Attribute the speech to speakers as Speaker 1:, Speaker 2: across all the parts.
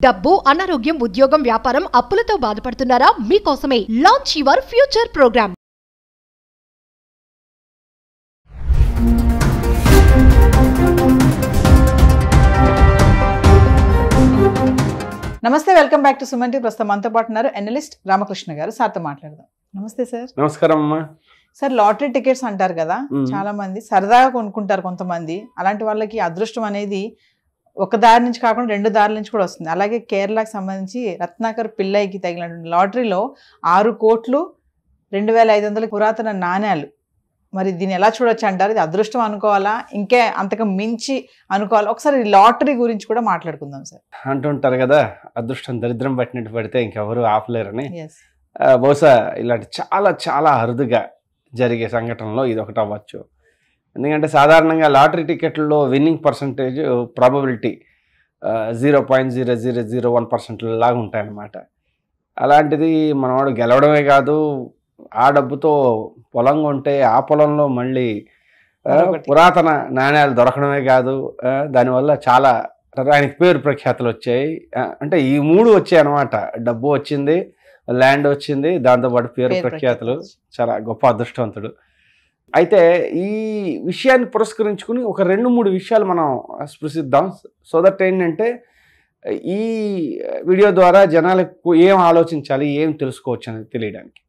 Speaker 1: డబ్బు, అనారోగ్యం, ఉద్యోగం, వ్యాపారం, అప్పులతో బాధపడుతున్నారా? మీకోసమే లాంచ్ యువర్ ఫ్యూచర్ ప్రోగ్రామ్.
Speaker 2: నమస్తే, welcome back to Suman TV. ప్రస్తుతం మనతో పాటు ఉన్నారు అనలిస్ట్ రామకృష్ణ గారు. సార్తో మాట్లాడదాం. నమస్తే సార్.
Speaker 3: నమస్కారం అమ్మా.
Speaker 2: సార్, లాటరీ టికెట్స్ అంటారు కదా, చాలా మంది సరదాగా కొనుక్కుంటారు. కొంతమంది అలాంటి వాళ్ళకి అదృష్టం అనేది ఒక దారి నుంచి కాకుండా రెండు దారుల నుంచి కూడా వస్తుంది. అలాగే కేరళకు సంబంధించి రత్నాకర్ పిల్లైకి తగిలినటువంటి లాటరీలో 6,02,500 పురాతన నాణ్యాలు. మరి దీన్ని ఎలా చూడొచ్చు అంటారు? ఇది అదృష్టం అనుకోవాలా, ఇంకే అంతకు మించి అనుకోవాలా? ఒకసారి లాటరీ గురించి కూడా మాట్లాడుకుందాం సార్.
Speaker 3: అంటుంటారు కదా, అదృష్టం దరిద్రం పట్టినట్టు పడితే ఇంకెవరు ఆపలేరని. బహుశా ఇలాంటి చాలా చాలా అరుదుగా జరిగే సంఘటనలో ఇది ఒకటి అవ్వచ్చు. ఎందుకంటే సాధారణంగా లాటరీ టికెట్లలో విన్నింగ్ పర్సంటేజ్ ప్రాబబిలిటీ 0.0001% లాగా ఉంటాయన్నమాట. అలాంటిది మనవాడు గెలవడమే కాదు, ఆ డబ్బుతో పొలం కొంటే ఆ పొలంలో మళ్ళీ పురాతన నాణ్యాలు దొరకడమే కాదు, దానివల్ల చాలా ఆయనకి పేరు ప్రఖ్యాతులు వచ్చాయి. అంటే ఈ మూడు వచ్చాయి అన్నమాట. డబ్బు వచ్చింది, ల్యాండ్ వచ్చింది, దాంతోపాటు పేరు ప్రఖ్యాతులు. చాలా గొప్ప అదృష్టవంతుడు. అయితే ఈ విషయాన్ని పురస్కరించుకుని ఒక 2-3 విషయాలు మనం స్పృశిద్దాం. సో దట్ ఏంటంటే ఈ వీడియో ద్వారా జనాలకు ఏం ఆలోచించాలి, ఏం తెలుసుకోవచ్చు అనేది తెలియడానికి.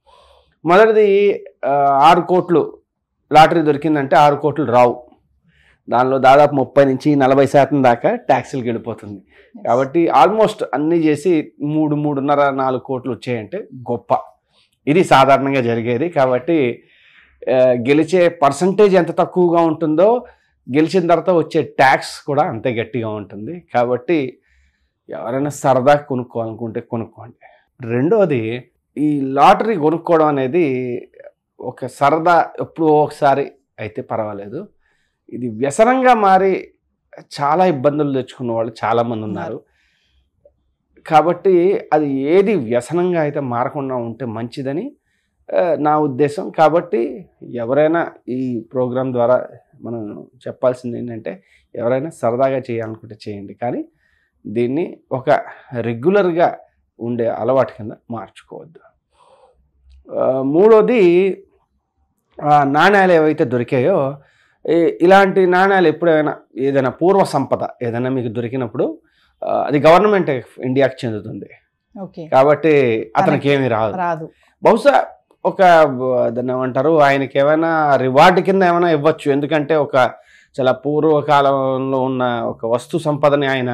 Speaker 3: మొదటిది, 6 కోట్లు లాటరీ దొరికిందంటే 6 కోట్లు రావు. దానిలో దాదాపు 30-40% దాకా ట్యాక్సులకు వెళ్ళిపోతుంది. కాబట్టి ఆల్మోస్ట్ అన్నీ చేసి 3-3.5-4 కోట్లు వచ్చాయంటే గొప్ప. ఇది సాధారణంగా జరిగేది. కాబట్టి గెలిచే పర్సంటేజ్ ఎంత తక్కువగా ఉంటుందో గెలిచిన తర్వాత వచ్చే ట్యాక్స్ కూడా అంతే గట్టిగా ఉంటుంది. కాబట్టి ఎవరైనా సరదా కొనుక్కోవాలనుకుంటే కొనుక్కోండి. రెండోది, ఈ లాటరీ కొనుక్కోవడం అనేది ఒక సరదా, ఎప్పుడో ఒకసారి అయితే పర్వాలేదు. ఇది వ్యసనంగా మారి చాలా ఇబ్బందులు తెచ్చుకున్న వాళ్ళు చాలామంది ఉన్నారు. కాబట్టి అది ఏది వ్యసనంగా అయితే మారకుండా ఉంటే మంచిదని నా ఉద్దేశం. కాబట్టి ఎవరైనా ఈ ప్రోగ్రాం ద్వారా మనం చెప్పాల్సింది ఏంటంటే, ఎవరైనా సరదాగా చేయాలనుకుంటే చేయండి, కానీ దీన్ని ఒక రెగ్యులర్గా ఉండే అలవాటు కింద మార్చుకోవద్దు. మూడోది, నాణ్యాలు ఏవైతే దొరికాయో, ఇలాంటి నాణ్యాలు ఎప్పుడైనా ఏదైనా పూర్వ సంపద ఏదైనా మీకు దొరికినప్పుడు అది గవర్నమెంట్ ఆఫ్ ఇండియాకి చెందుతుంది. కాబట్టి అతనికి ఏమీ రాదు. బహుశా ఒక దాన్ని ఏమంటారు, ఆయనకి ఏమైనా రివార్డు కింద ఏమైనా ఇవ్వచ్చు. ఎందుకంటే ఒక చాలా పూర్వకాలంలో ఉన్న ఒక వస్తు సంపదని ఆయన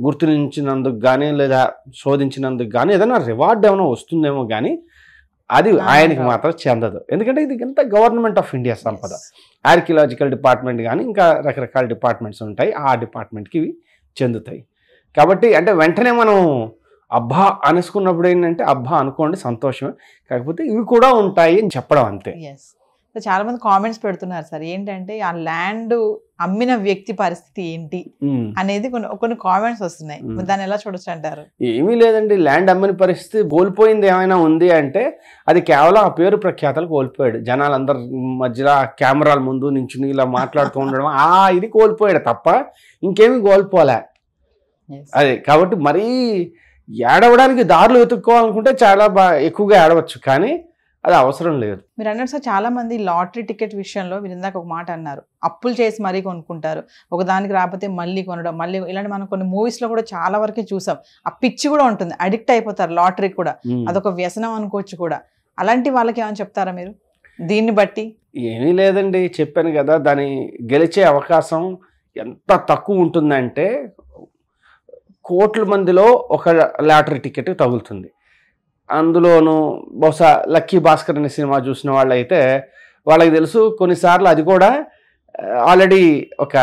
Speaker 3: గుర్తించినందుకు కానీ లేదా శోధించినందుకు కానీ ఏదైనా రివార్డు ఏమైనా వస్తుందేమో, కానీ అది ఆయనకి మాత్రం చెందదు. ఎందుకంటే ఇది ఎంత గవర్నమెంట్ ఆఫ్ ఇండియా సంపద. ఆర్కియలాజికల్ డిపార్ట్మెంట్ కానీ ఇంకా రకరకాల డిపార్ట్మెంట్స్ ఉంటాయి, ఆ డిపార్ట్మెంట్కి ఇవి చెందుతాయి. కాబట్టి అంటే వెంటనే మనం అబ్బా అనుకున్నప్పుడు ఏంటంటే అబ్బా అనుకోండి, సంతోషమే. కాకపోతే ఇవి కూడా ఉంటాయి అని చెప్పడం అంతే.
Speaker 2: చాలా మంది కామెంట్స్ పెడుతున్నారు సార్, ఏంటంటే ఆ ల్యాండ్ అమ్మిన వ్యక్తి పరిస్థితి ఏంటి అనేది కొన్ని కామెంట్స్ వస్తున్నాయి. దాన్ని ఎలా చూడొచ్చు అంటారు?
Speaker 3: ఏమీ లేదండి, ల్యాండ్ అమ్మిన పరిస్థితి, కోల్పోయింది ఏమైనా ఉంది అంటే అది కేవలం ఆ పేరు ప్రఖ్యాతలు కోల్పోయాడు. జనాలందరి మధ్యలో కెమెరాల ముందు నించుని ఇలా మాట్లాడుతూ ఉండడం, ఇది కోల్పోయాడు తప్ప ఇంకేమీ కోల్పోలే. అదే కాబట్టి మరీ ఏడవడానికి దారులు వెతుక్కోవాలనుకుంటే చాలా ఎక్కువగా ఏడవచ్చు, కానీ అది అవసరం లేదు.
Speaker 2: మీరు అన్నారు సార్, చాలా మంది లాటరీ టికెట్ విషయంలో మీరు ఇందాక ఒక మాట అన్నారు, అప్పులు చేసి మరీ కొనుక్కుంటారు, ఒకదానికి రాకపోతే మళ్ళీ కొనడం, మళ్ళీ ఇలాంటి మనం కొన్ని మూవీస్ లో కూడా చాలా వరకు చూసాం. ఆ పిచ్చి కూడా ఉంటుంది, అడిక్ట్ అయిపోతారు లాటరీ కూడా, అదొక వ్యసనం అనుకోవచ్చు కూడా. అలాంటి వాళ్ళకి ఏమైనా చెప్తారా మీరు దీన్ని బట్టి?
Speaker 3: ఏమీ లేదండి, చెప్పాను కదా, దాని గెలిచే అవకాశం ఎంత తక్కువ ఉంటుందంటే కోట్ల మందిలో ఒక లాటరీ టికెట్ తగులుతుంది. అందులోనూ బహుశా లక్కీ భాస్కర్ అనే సినిమా చూసిన వాళ్ళు అయితే వాళ్ళకి తెలుసు, కొన్నిసార్లు అది కూడా ఆల్రెడీ ఒక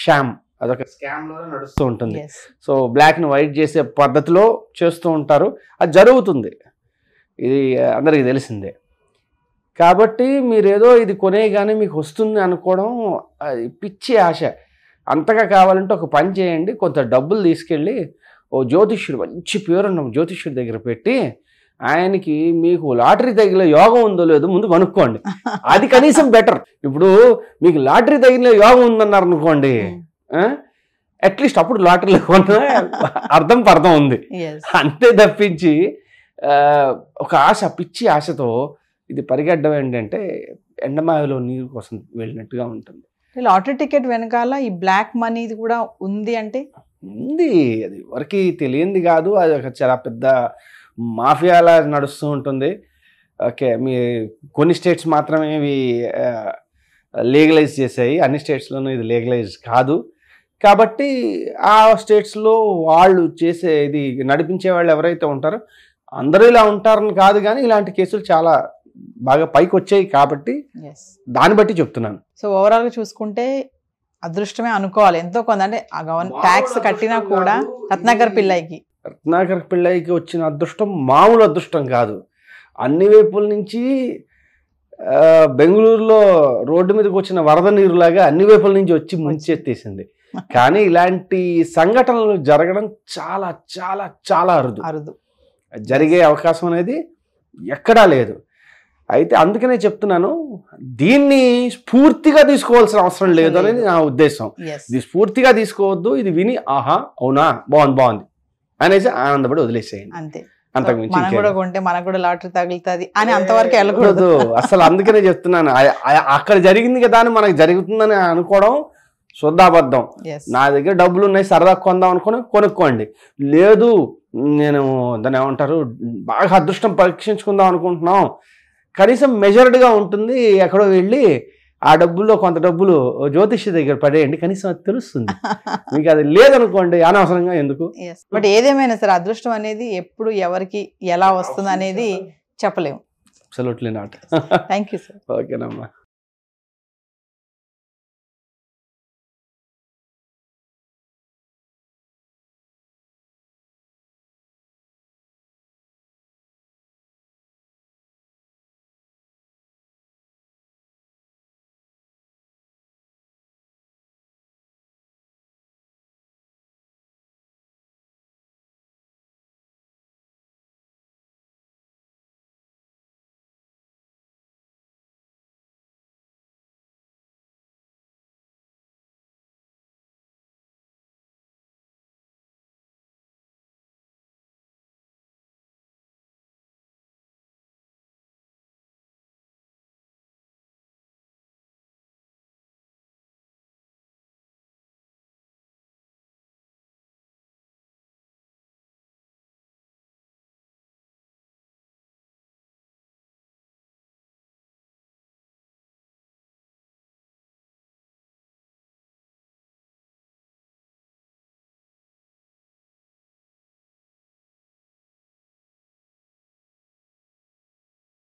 Speaker 3: షామ్, అదొక స్కామ్లో నడుస్తూ ఉంటుంది. సో బ్లాక్ని వైట్ చేసే పద్ధతిలో చేస్తూ ఉంటారు, అది జరుగుతుంది, ఇది అందరికీ తెలిసిందే. కాబట్టి మీరేదో ఇది కొనేగానే మీకు వస్తుంది అనుకోవడం అది పిచ్చి ఆశ. అంతగా కావాలంటే ఒక పని చేయండి, కొంత డబ్బులు తీసుకెళ్ళి ఓ జ్యోతిష్యుడు, మంచి పేరున్న జ్యోతిష్యుడి దగ్గర పెట్టి ఆయనకి మీకు లాటరీ తగిలే యోగం ఉందో లేదో ముందు కనుక్కోండి. అది కనీసం బెటర్. ఇప్పుడు మీకు లాటరీ తగిలే యోగం ఉందన్నారు అనుకోండి, అట్లీస్ట్ అప్పుడు లాటరీలో కొన్న అర్థం పర్థం ఉంది, అంతే తప్పించి ఒక ఆశ, పిచ్చి ఆశతో ఇది పరిగెట్టడం ఏంటంటే ఎండమావిలో నీరు కోసం వెళ్ళినట్టుగా ఉంటుంది.
Speaker 2: లాటరీ టికెట్ వెనకాల ఈ బ్లాక్ మనీ కూడా ఉంది అంటే
Speaker 3: ఉంది, అది ఎవరికి తెలియంది కాదు, అది ఒక చాలా పెద్ద మాఫియాలా నడుస్తూ ఉంటుంది. ఓకే, మీ కొన్ని స్టేట్స్ మాత్రమే ఇవి లీగలైజ్ చేసాయి, అన్ని స్టేట్స్లోనూ ఇది లీగలైజ్ కాదు. కాబట్టి ఆ స్టేట్స్లో వాళ్ళు చేసే ఇది నడిపించే వాళ్ళు ఎవరైతే ఉంటారో అందరూ ఇలా ఉంటారని కాదు, కానీ ఇలాంటి కేసులు చాలా బాగా పైకి వచ్చాయి కాబట్టి దాన్ని బట్టి చెప్తున్నాను.
Speaker 2: సో ఓవరాల్గా చూసుకుంటే అదృష్టమే అనుకోవాలి ఎంతో కొంత, అంటే ట్యాక్స్ కట్టినా కూడా రత్నాకర్ పిళ్ళైకి వచ్చిన అదృష్టం మామూలు అదృష్టం కాదు. అన్ని వైపుల నుంచి బెంగళూరులో రోడ్డు మీదకి వచ్చిన వరద నీరులాగా అన్ని వైపుల నుంచి వచ్చి ముంచెత్తేసింది. కానీ ఇలాంటి సంఘటనలు జరగడం చాలా చాలా చాలా అరుదు, జరిగే అవకాశం అనేది ఎక్కడా లేదు. అయితే అందుకనే చెప్తున్నాను, దీన్ని స్ఫూర్తిగా తీసుకోవాల్సిన అవసరం లేదు అనేది నా ఉద్దేశం. ఇది స్ఫూర్తిగా తీసుకోవద్దు, ఇది విని ఆహా అవునా బాగుంది అనేసి ఆనందపడి వదిలేసేయండి, అంతే.
Speaker 3: అంతకుమించి
Speaker 2: మనకు కూడా లాటరీ తగులుతుంది అని అంతవరకు వెళ్ళకూడదు
Speaker 3: అసలు. అందుకనే చెప్తున్నాను, అక్కడ జరిగింది కదా అని మనకు జరుగుతుందని అనుకోవడం శుద్ధాబద్ధం. నా దగ్గర డబ్బులు ఉన్నాయి సరదా కొందాం అనుకుని కొనుక్కోండి, లేదు నేను దాన్ని ఏమంటారు బాగా అదృష్టం పరీక్షించుకుందాం అనుకుంటున్నాం, కనీసం మెజర్డ్గా ఉంటుంది, ఎక్కడో వెళ్ళి ఆ డబ్బుల్లో కొంత డబ్బులు జ్యోతిష్య దగ్గర పడేయండి, కనీసం అది తెలుస్తుంది. మీకు అది లేదనుకోండి అనవసరంగా ఎందుకు.
Speaker 2: బట్ ఏదేమైనా సరే అదృష్టం అనేది ఎప్పుడు ఎవరికి ఎలా వస్తుంది అనేది చెప్పలేము.
Speaker 3: Absolutely not.
Speaker 2: Thank you sir.
Speaker 3: ఓకేనమ్మా.